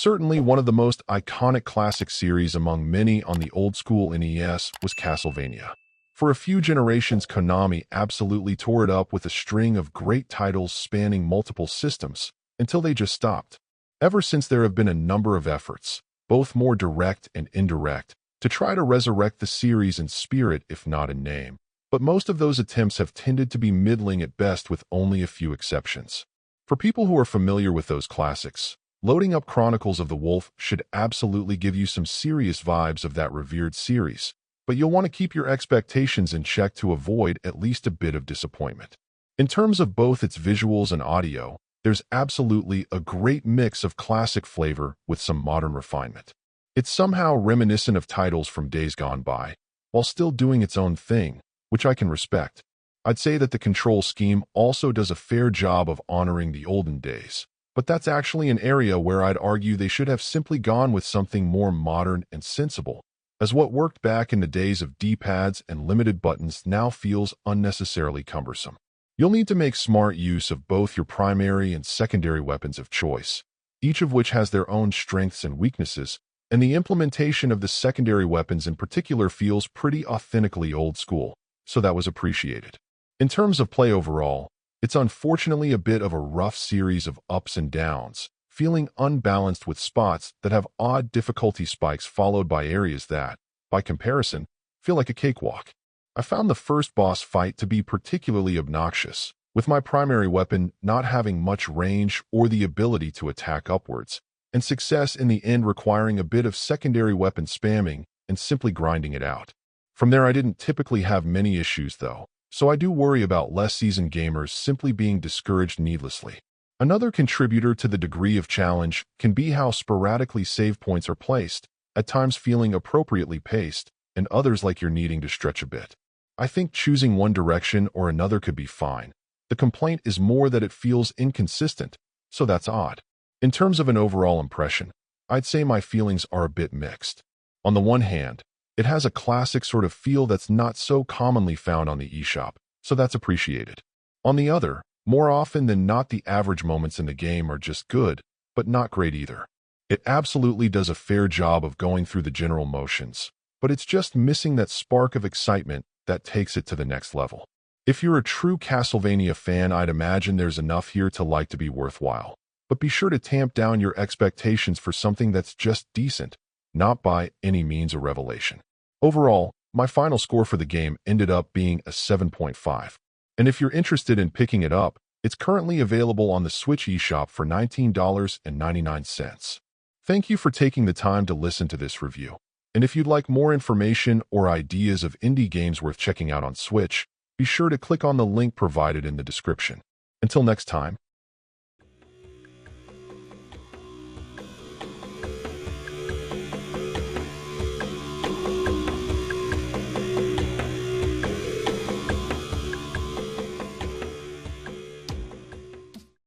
Certainly one of the most iconic classic series among many on the old-school NES was Castlevania. For a few generations, Konami absolutely tore it up with a string of great titles spanning multiple systems, until they just stopped. Ever since, there have been a number of efforts, both more direct and indirect, to try to resurrect the series in spirit if not in name. But most of those attempts have tended to be middling at best, with only a few exceptions. For people who are familiar with those classics, loading up Chronicles of the Wolf should absolutely give you some serious vibes of that revered series, but you'll want to keep your expectations in check to avoid at least a bit of disappointment. In terms of both its visuals and audio, there's absolutely a great mix of classic flavor with some modern refinement. It's somehow reminiscent of titles from days gone by, while still doing its own thing, which I can respect. I'd say that the control scheme also does a fair job of honoring the olden days, but that's actually an area where I'd argue they should have simply gone with something more modern and sensible, as what worked back in the days of D-pads and limited buttons now feels unnecessarily cumbersome. You'll need to make smart use of both your primary and secondary weapons of choice, each of which has their own strengths and weaknesses, and the implementation of the secondary weapons in particular feels pretty authentically old school, so that was appreciated. In terms of play overall, it's unfortunately a bit of a rough series of ups and downs, feeling unbalanced with spots that have odd difficulty spikes followed by areas that, by comparison, feel like a cakewalk. I found the first boss fight to be particularly obnoxious, with my primary weapon not having much range or the ability to attack upwards, and success in the end requiring a bit of secondary weapon spamming and simply grinding it out. From there, I didn't typically have many issues though, so I do worry about less seasoned gamers simply being discouraged needlessly. Another contributor to the degree of challenge can be how sporadically save points are placed, at times feeling appropriately paced, and others like you're needing to stretch a bit. I think choosing one direction or another could be fine. The complaint is more that it feels inconsistent, so that's odd. In terms of an overall impression, I'd say my feelings are a bit mixed. On the one hand, it has a classic sort of feel that's not so commonly found on the eShop, so that's appreciated. On the other, more often than not, the average moments in the game are just good, but not great either. It absolutely does a fair job of going through the general motions, but it's just missing that spark of excitement that takes it to the next level. If you're a true Castlevania fan, I'd imagine there's enough here to like to be worthwhile, but be sure to tamp down your expectations for something that's just decent, not by any means a revelation. Overall, my final score for the game ended up being a 7.5. And if you're interested in picking it up, it's currently available on the Switch eShop for $19.99. Thank you for taking the time to listen to this review. And if you'd like more information or ideas of indie games worth checking out on Switch, be sure to click on the link provided in the description. Until next time.